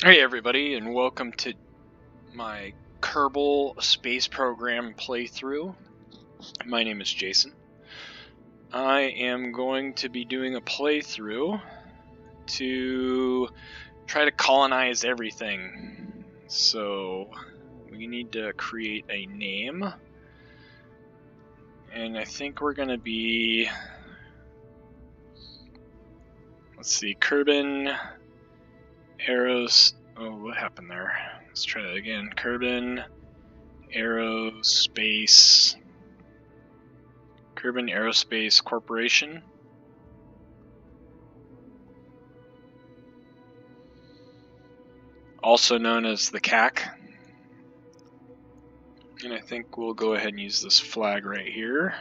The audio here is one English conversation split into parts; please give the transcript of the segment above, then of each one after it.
Hey everybody, and welcome to my Kerbal space program playthrough. My name is Jason. I am going to be doing a playthrough to try to colonize everything. So we need to create a name, and I think we're going to be, let's see, Kerbin Aerospace. Oh, what happened there? Let's try that again. Kerbin Aerospace Korporation. Also known as the KAK. And I think we'll go ahead and use this flag right here.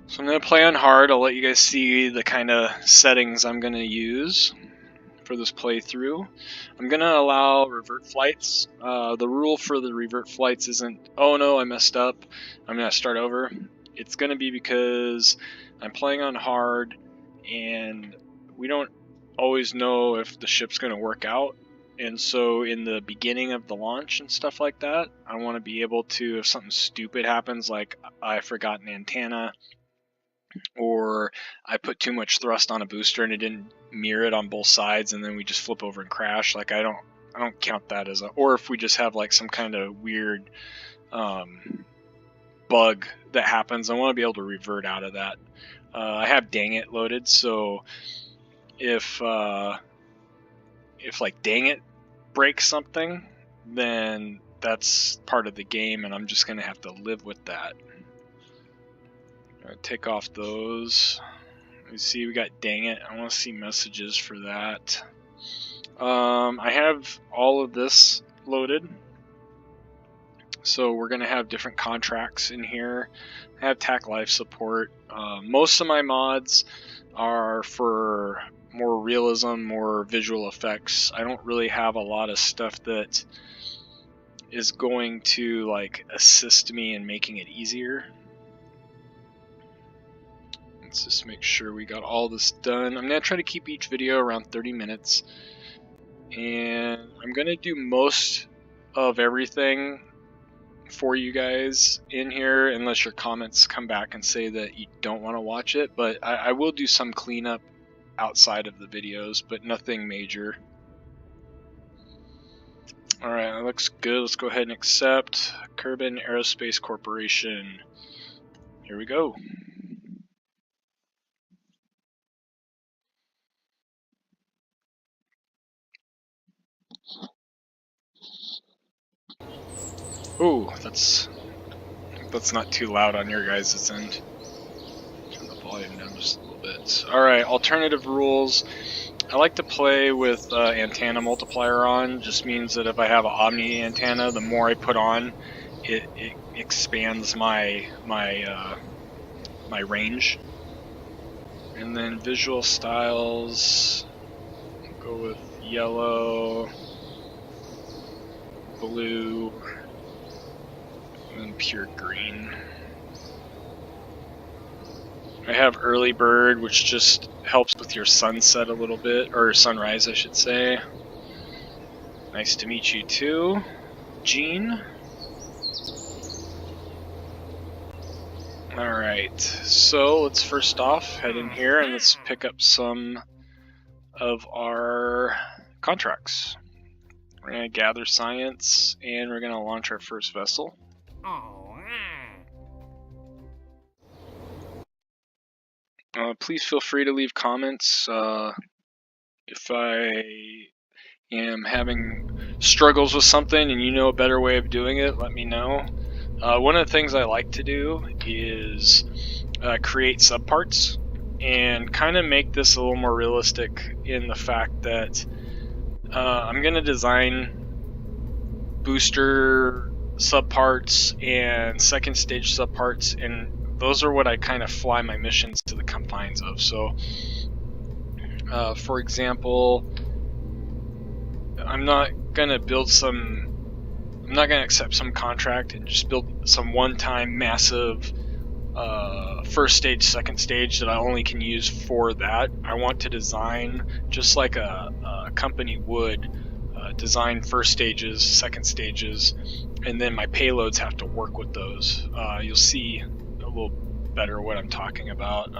So I'm going to play on hard. I'll let you guys see the kind of settings I'm going to use for this playthrough. I'm going to allow revert flights. The rule for the revert flights isn't, oh no, I messed up, I'm going to start over. It's going to be because I'm playing on hard and we don't always know if the ship's going to work out. And so in the beginning of the launch and stuff like that, I want to be able to, if something stupid happens, like I forgot an antenna, or I put too much thrust on a booster and it didn't mirror it on both sides, and then we just flip over and crash. Like I don't count that as a. Or if we just have like some kind of weird bug that happens, I want to be able to revert out of that. I have dang it loaded, so if like dang it breaks something, then that's part of the game, and I'm just gonna have to live with that. Take off those. You see we got dang it. I want to see messages for that. I have all of this loaded, so we're going to have different contracts in here. I have TACLS support. Most of my mods are for more realism, more visual effects. I don't really have a lot of stuff that is going to like assist me in making it easier. Let's just make sure we got all this done. I'm going to try to keep each video around 30 minutes. And I'm going to do most of everything for you guys in here, unless your comments come back and say that you don't want to watch it. But I will do some cleanup outside of the videos, but nothing major. Alright, that looks good. Let's go ahead and accept Kerbin Aerospace Korporation. Here we go. Ooh, that's not too loud on your guys' end. Turn the volume down just a little bit. Alright, alternative rules. I like to play with antenna multiplier on. Just means that if I have an omni antenna, the more I put on, it expands my range. And then visual styles, go with yellow, blue, and pure green. I have early bird, which just helps with your sunset a little bit, or sunrise I should say. Nice to meet you too, Gene. Alright, so let's first off head in here and let's pick up some of our contracts. We're going to gather science and we're going to launch our first vessel. Please feel free to leave comments. If I am having struggles with something and you know a better way of doing it, let me know. One of the things I like to do is create subparts and kind of make this a little more realistic in the fact that I'm going to design booster subparts and second stage subparts, and those are what I kind of fly my missions to the confines of. So for example, I'm not going to accept some contract and just build some one-time massive first stage, second stage that I only can use for that. I want to design just like a company would design first stages, second stages, and then my payloads have to work with those. You'll see a little better what I'm talking about.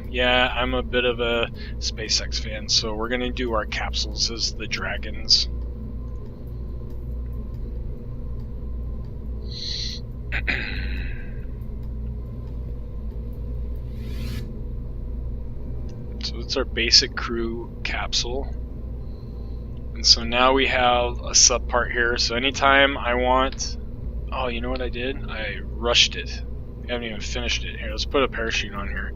Yeah, I'm a bit of a SpaceX fan, so we're going to do our capsules as the Dragons. So it's our basic crew capsule. And so now we have a sub part here. So anytime I want... Oh, you know what I did? I rushed it. I haven't even finished it. Here, let's put a parachute on here.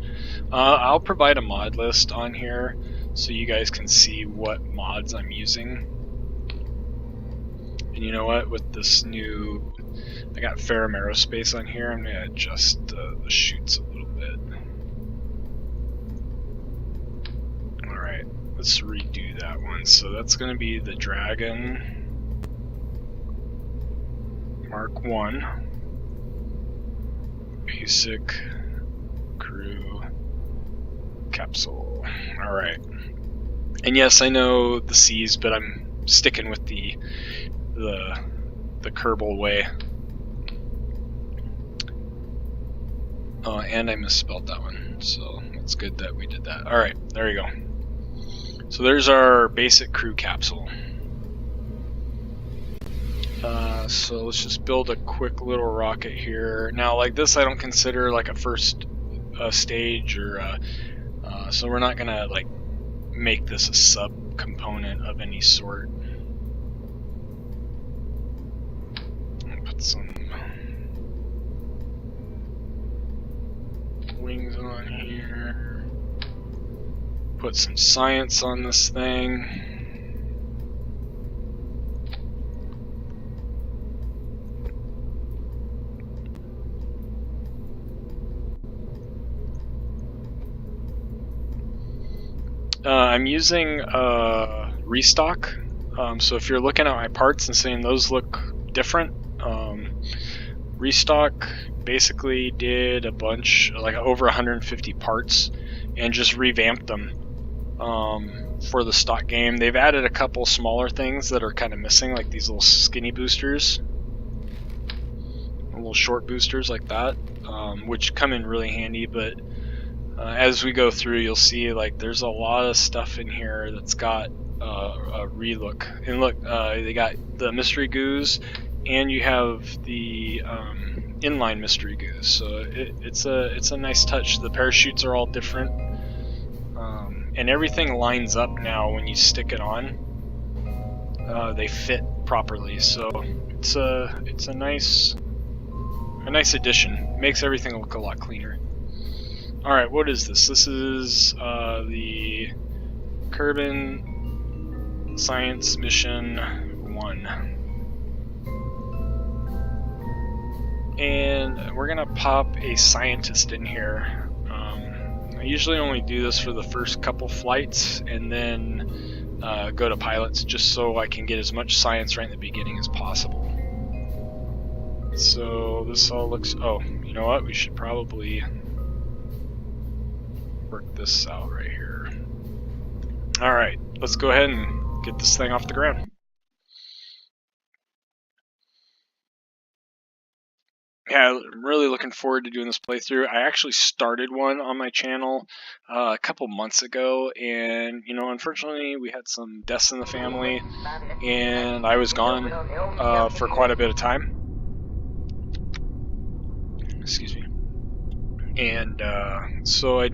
I'll provide a mod list on here so you guys can see what mods I'm using. And you know what? With this new... I got Kerbin Aerospace on here. I'm going to adjust the chutes a little bit. Alright, let's redo that one. So that's going to be the Dragon Mark 1. Basic crew capsule. Alright. And yes, I know the C's, but I'm sticking with the Kerbal way. And I misspelled that one, so it's good that we did that. Alright, there you go. So there's our basic crew capsule. So let's just build a quick little rocket here. Now, like this, I don't consider like a first stage, or so we're not gonna like make this a sub component of any sort. I'll put some wings on here. Put some science on this thing. I'm using restock, so if you're looking at my parts and saying those look different, restock basically did a bunch, like over 150 parts, and just revamped them for the stock game. They've added a couple smaller things that are kind of missing, like these little skinny boosters, little short boosters like that, which come in really handy, but as we go through, you'll see like there's a lot of stuff in here that's got a relook. And look, they got the mystery goos, and you have the inline mystery goos. So it's a nice touch. The parachutes are all different, and everything lines up now when you stick it on. They fit properly, so it's a nice addition. Makes everything look a lot cleaner. Alright, what is this? This is the Kerbin Science Mission 1. And we're going to pop a scientist in here. I usually only do this for the first couple flights and then go to pilots just so I can get as much science right in the beginning as possible. So this all looks... Oh, you know what? We should probably... work this out right here. Alright, let's go ahead and get this thing off the ground. Yeah, I'm really looking forward to doing this playthrough. I actually started one on my channel a couple months ago, and you know, unfortunately we had some deaths in the family and I was gone for quite a bit of time. Excuse me. And so I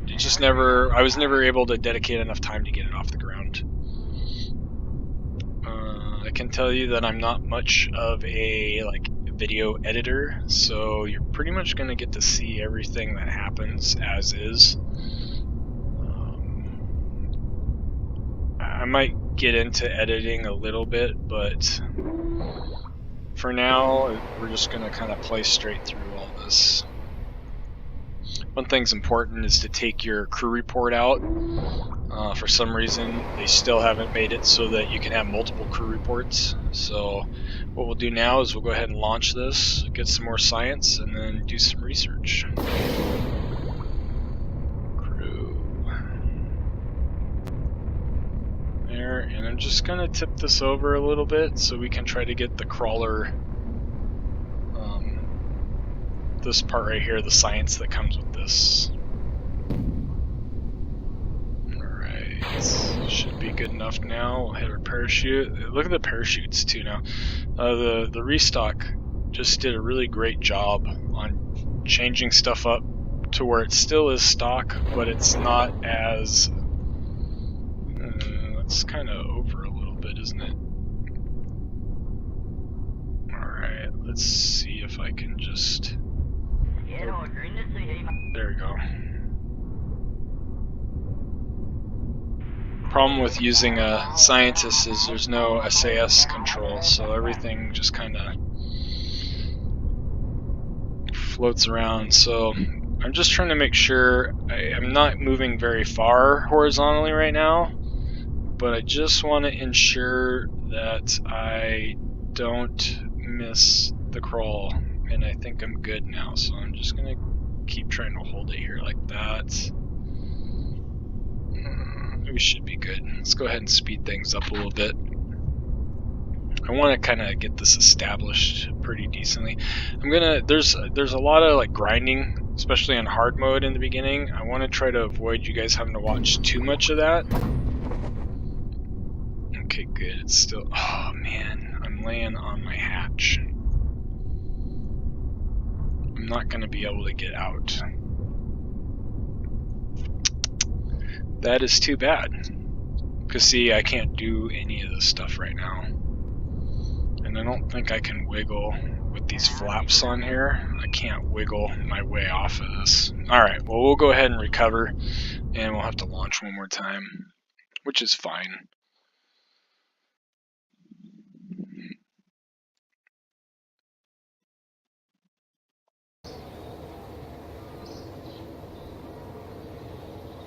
was never able to dedicate enough time to get it off the ground. I can tell you that I'm not much of a video editor, so you're pretty much going to get to see everything that happens as is. I might get into editing a little bit, but for now we're just going to kind of play straight through all this. One thing's important is to take your crew report out. For some reason, they still haven't made it so that you can have multiple crew reports. So what we'll do now is we'll go ahead and launch this, get some more science, and then do some research. Crew. there, and I'm just gonna tip this over a little bit so we can try to get the crawler, this part right here, the science that comes with this. Alright, should be good enough now. We'll hit our parachute. Look at the parachutes too now. The restock just did a really great job on changing stuff up to where it still is stock, but it's not as... it's kind of over a little bit, isn't it? Alright, let's see if I can just... There we go. Problem with using a scientist is there's no SAS control, so everything just kind of floats around. So I'm just trying to make sure I'm not moving very far horizontally right now, but I just want to ensure that I don't miss the crawl, and I think I'm good now, so I'm just going to keep trying to hold it here like that. We should be good. Let's go ahead and speed things up a little bit. I want to kind of get this established pretty decently. There's a lot of like grinding, especially on hard mode in the beginning. I want to try to avoid you guys having to watch too much of that. Okay, good. It's still... Oh man, I'm laying on my hatch. I'm not going to be able to get out. That is too bad. Because see, I can't do any of this stuff right now. And I don't think I can wiggle with these flaps on here. I can't wiggle my way off of this. Alright, well we'll go ahead and recover, and we'll have to launch one more time, which is fine.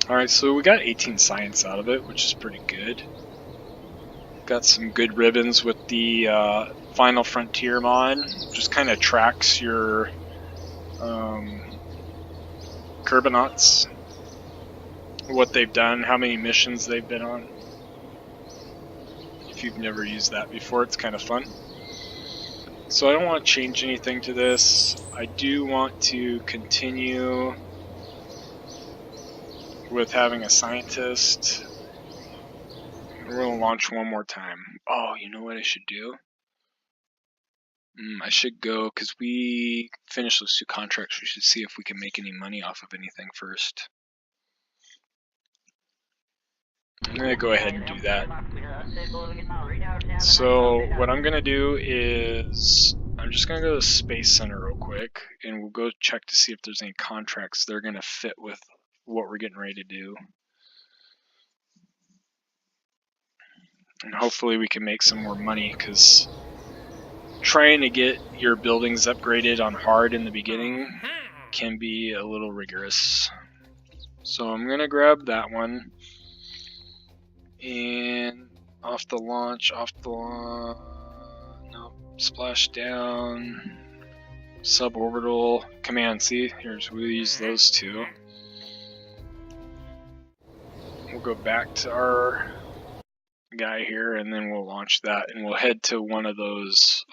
Alright, so we got 18 science out of it, which is pretty good. Got some good ribbons with the Final Frontier mod. Just kind of tracks your Kerbinauts, what they've done, how many missions they've been on. If you've never used that before, it's kind of fun. So I don't want to change anything to this. I do want to continue with having a scientist. We're going to launch one more time. Oh, you know what I should do? I should go, because we finished those 2 contracts, we should see if we can make any money off of anything first. I'm going to go ahead and do that. So what I'm going to do is, I'm just going to go to the Space Center real quick, and we'll go check to see if there's any contracts that are going to fit with what we're getting ready to do. And hopefully we can make some more money, because trying to get your buildings upgraded on hard in the beginning can be a little rigorous. So I'm going to grab that one. And off the launch, no, splash down, suborbital, command, see, we'll use those 2. We'll go back to our guy here, and then we'll launch that, and we'll head to one of those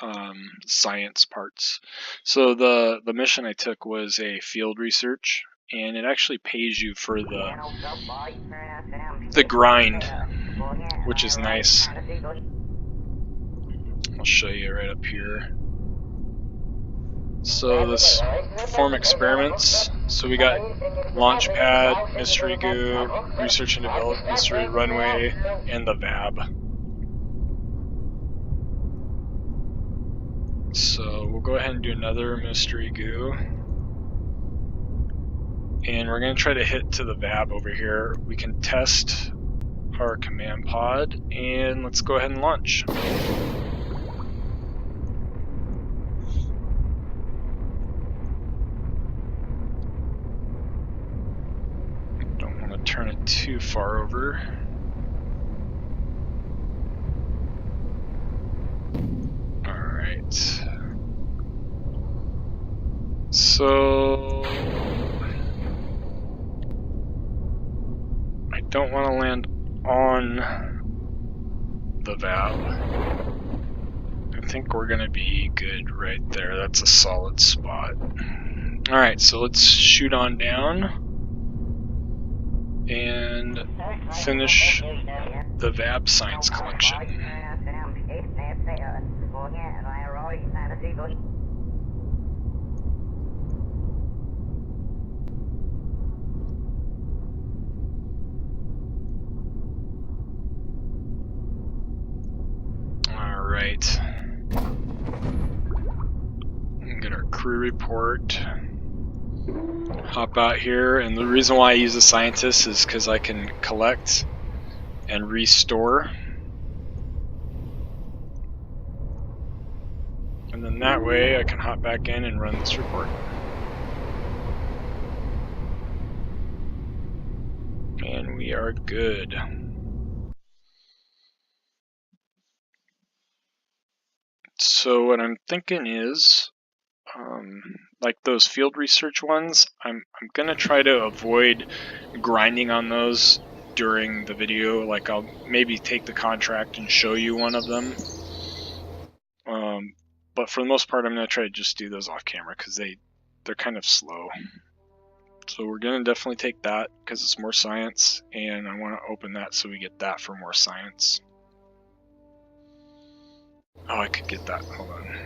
science parts. So the mission I took was a field research, and it actually pays you for the grind, which is nice. I'll show you right up here. So this perform experiments. So we got launch pad, mystery goo, research and development, mystery runway, and the VAB. So we'll go ahead and do another mystery goo. And we're going to try to hit to the VAB over here. We can test our command pod, and let's go ahead and launch. Don't want to turn it too far over. Alright. So I don't want to land on the valve. I think we're going to be good right there. That's a solid spot. Alright, so let's shoot on down and finish the VAB science collection. Alright. Get our crew report. Hop out here, and the reason why I use a scientist is because I can collect and restore. And then that way I can hop back in and run this report. And we are good. So what I'm thinking is, like those field research ones, I'm gonna try to avoid grinding on those during the video. Like I'll maybe take the contract and show you one of them. But for the most part, I'm gonna try to just do those off camera because they're kind of slow. So we're gonna definitely take that because it's more science, and I want to open that so we get that for more science. Oh, I could get that. Hold on.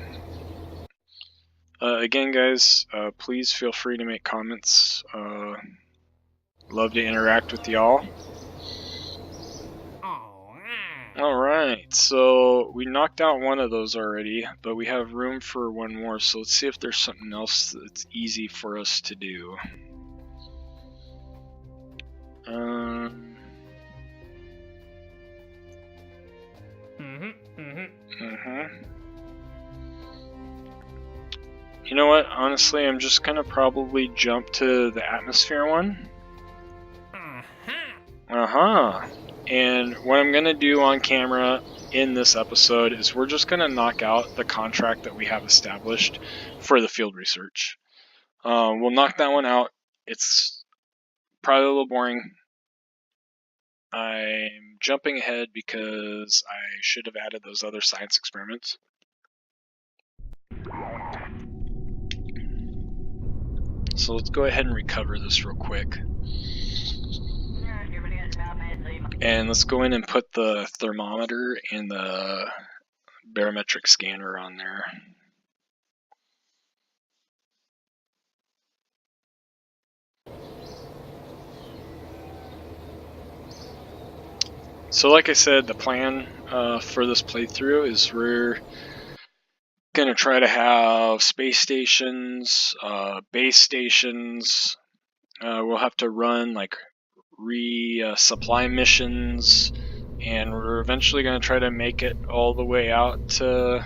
Again, guys, please feel free to make comments. Love to interact with y'all. Alright, so we knocked out one of those already, but we have room for one more, so let's see if there's something else that's easy for us to do. You know what, honestly, I'm just gonna probably jump to the atmosphere one. And what I'm gonna do on camera in this episode is we're just gonna knock out the contract that we have established for the field research. We'll knock that one out. It's probably a little boring. I'm jumping ahead because I should have added those other science experiments. So let's go ahead and recover this real quick. And let's go in and put the thermometer and the barometric scanner on there. So like I said, the plan for this playthrough is we're going to try to have space stations, base stations. We'll have to run like resupply missions, and we're eventually going to try to make it all the way out to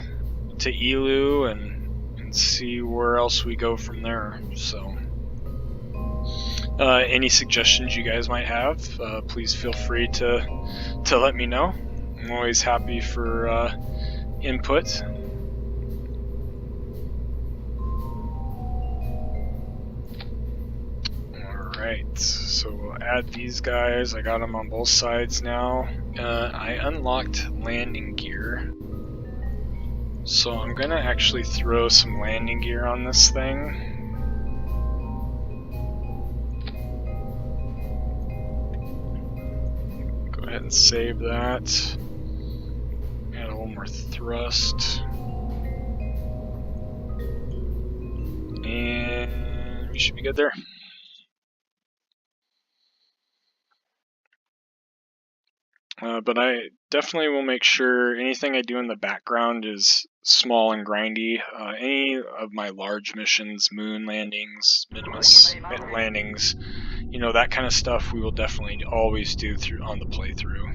Elu and see where else we go from there. So any suggestions you guys might have, please feel free to let me know. I'm always happy for input. Alright, so we'll add these guys. I got them on both sides now. I unlocked landing gear, so I'm gonna actually throw some landing gear on this thing. Go ahead and save that. Add a little more thrust. And we should be good there. But I definitely will make sure anything I do in the background is small and grindy. Any of my large missions, moon landings, Minimus landings, you know, that kind of stuff we will definitely always do on the playthrough.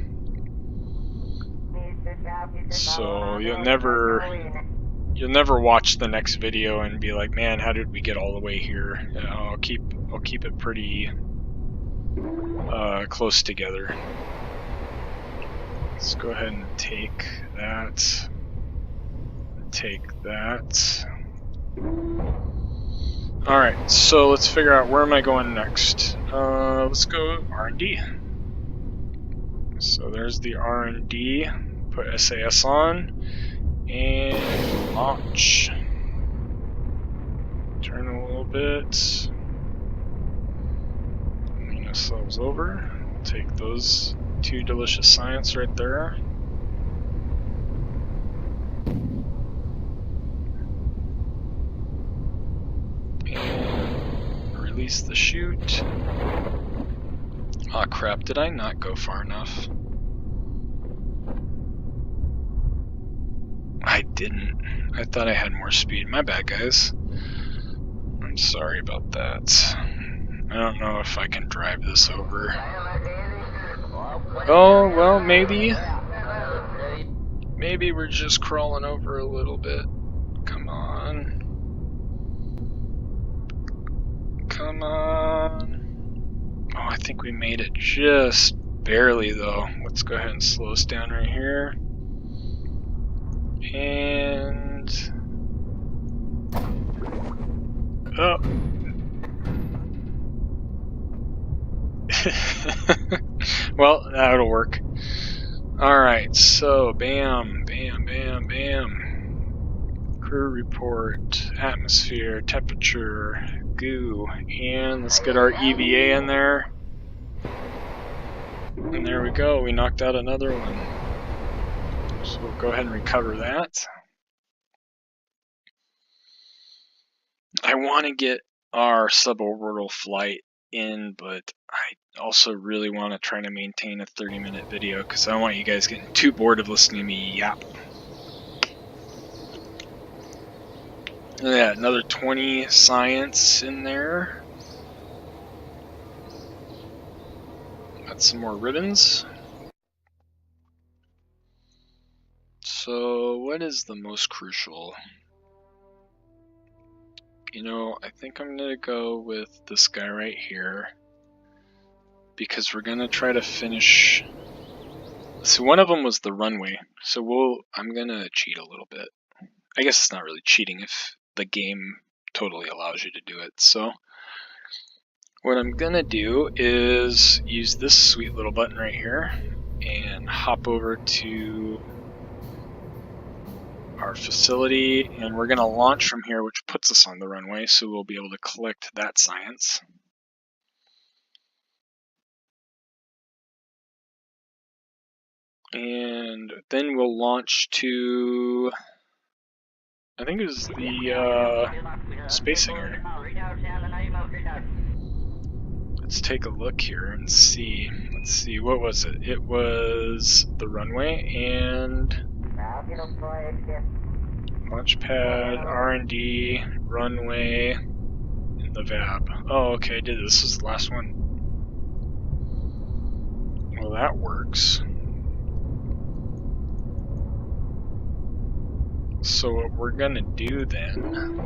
So you'll never watch the next video and be like, man, how did we get all the way here? You know, I'll keep it pretty close together. Let's go ahead and take that. Take that. Alright, so let's figure out where am I going next. Let's go R&D. So there's the R&D. Put SAS on and launch. Turn a little bit. Lean ourselves over. We'll take those 2 delicious science right there. And release the chute. Aw, crap, did I not go far enough? I didn't. I thought I had more speed. My bad, guys. I'm sorry about that. I don't know if I can drive this over. Oh, well, maybe. Maybe we're just crawling over a little bit. Come on. Come on. Oh, I think we made it just barely, though. Let's go ahead and slow us down right here. And... oh. Well, that'll work. Alright, so bam, bam, bam, bam. Crew report, atmosphere, temperature, goo, and let's get our EVA in there. And there we go, we knocked out another one. So we'll go ahead and recover that. I want to get our suborbital flight in, but I also really want to try to maintain a 30-minute video because I don't want you guys getting too bored of listening to me yap. Yeah, another 20 science in there. Got some more ribbons. So what is the most crucial? You know, I think I'm gonna go with this guy right here because we're gonna try to finish. So one of them was the runway, so I'm gonna cheat a little bit. I guess it's not really cheating if the game totally allows you to do it. So what I'm gonna do is use this sweet little button right here and hop over to our facility, and we're gonna launch from here, which puts us on the runway, so we'll be able to collect that science. And then we'll launch to, I think it was the space hangar. Let's take a look here and see. Let's see, what was it? It was the runway and launch pad, R&D, runway, and the VAB. Oh, okay, I did this. This was the last one. Well, that works. So what we're gonna do then,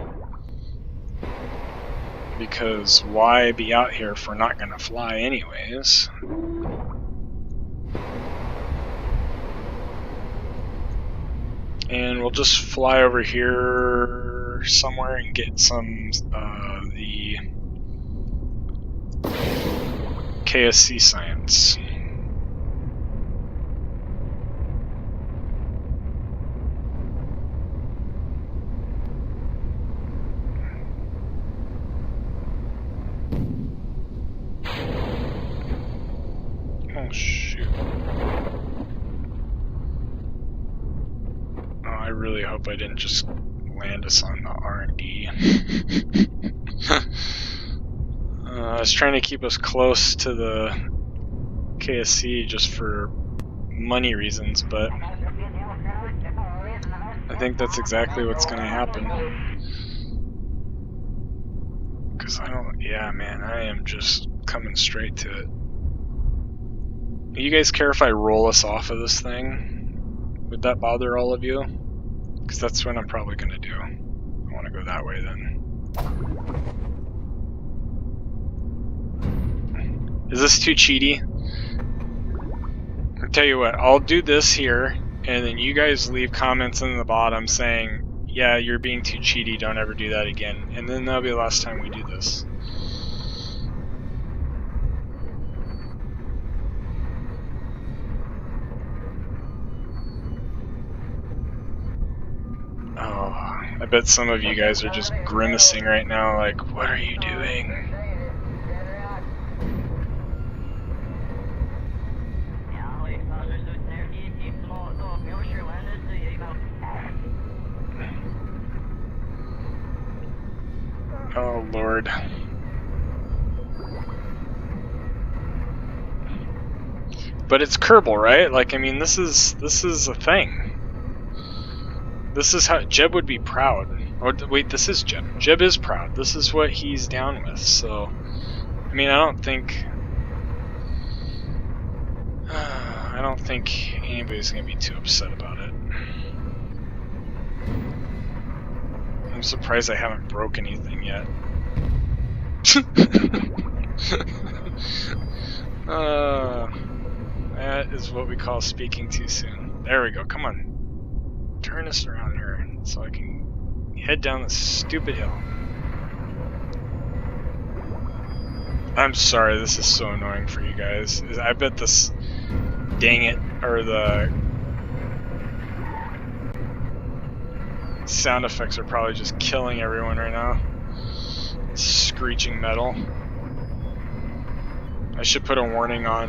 because why be out here if we're not gonna fly anyways? And we'll just fly over here somewhere and get some the KSC science. Oh shoot. Oh, I really hope I didn't just land us on the R&D. I was trying to keep us close to the KSC just for money reasons, but I think that's exactly what's going to happen. Because yeah man, I am just coming straight to it. You guys care if I roll us off of this thing? Would that bother all of you? Because that's what I'm probably going to do. I want to go that way then. Is this too cheaty? I'll tell you what, I'll do this here, and then you guys leave comments in the bottom saying, yeah, you're being too cheaty, don't ever do that again. And then that'll be the last time we do this. I bet some of you guys are just grimacing right now, like, what are you doing? Oh Lord. But it's Kerbal, right? Like, I mean, this is a thing. This is how Jeb would be proud. Or wait, this is Jeb. Jeb is proud. This is what he's down with. So, I mean, I don't think anybody's gonna be too upset about it. I'm surprised I haven't broke anything yet. That is what we call speaking too soon. There we go. Come on. Turn us around here so I can head down this stupid hill. I'm sorry, this is so annoying for you guys. I bet this dang it, or the sound effects are probably just killing everyone right now. Screeching metal. I should put a warning on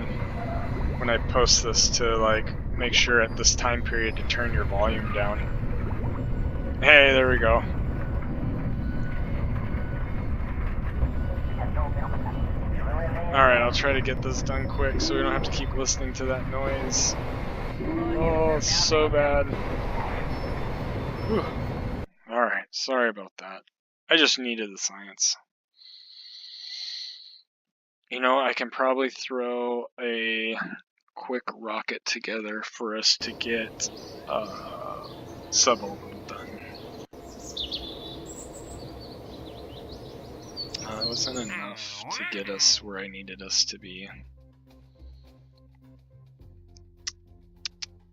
when I post this to like make sure at this time period to turn your volume down. Hey, there we go. Alright, I'll try to get this done quick so we don't have to keep listening to that noise. Oh, it's so bad. Alright, sorry about that. I just needed the science. You know, I can probably throw a quick rocket together for us to get suborbital done. It wasn't enough to get us where I needed us to be.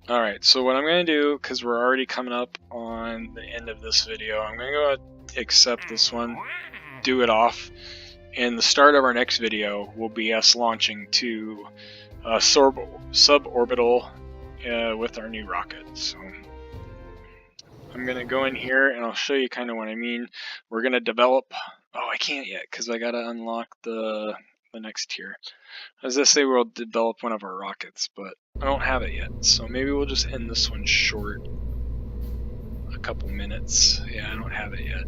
Alright, so what I'm going to do, because we're already coming up on the end of this video, I'm going to go ahead and accept this one, do it off, and the start of our next video will be us launching to suborbital with our new rocket. So I'm going to go in here and I'll show you kind of what I mean. We're going to develop... Oh, I can't yet because I got to unlock the next tier. As I say, we'll develop one of our rockets, but I don't have it yet. So maybe we'll just end this one short. A couple minutes. Yeah, I don't have it yet.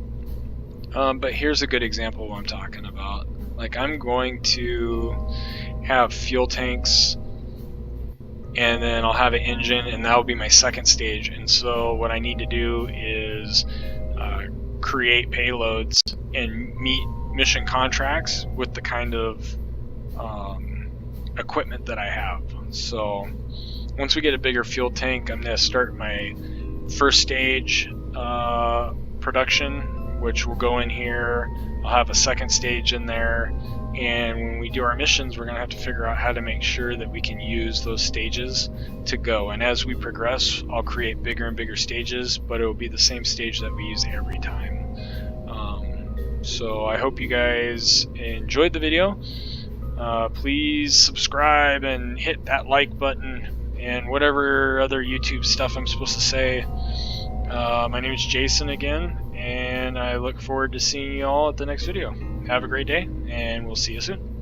But here's a good example of what I'm talking about. Like, I'm going to have fuel tanks, and then I'll have an engine, and that'll be my second stage. And so what I need to do is create payloads and meet mission contracts with the kind of equipment that I have. So once we get a bigger fuel tank, I'm going to start my first stage production, which will go in here. I'll have a second stage in there, and when we do our missions, we're going to have to figure out how to make sure that we can use those stages to go. And as we progress, I'll create bigger and bigger stages, but it will be the same stage that we use every time. So I hope you guys enjoyed the video. Please subscribe and hit that like button and whatever other YouTube stuff I'm supposed to say. My name is Jason again, and I look forward to seeing you all at the next video. Have a great day, and we'll see you soon.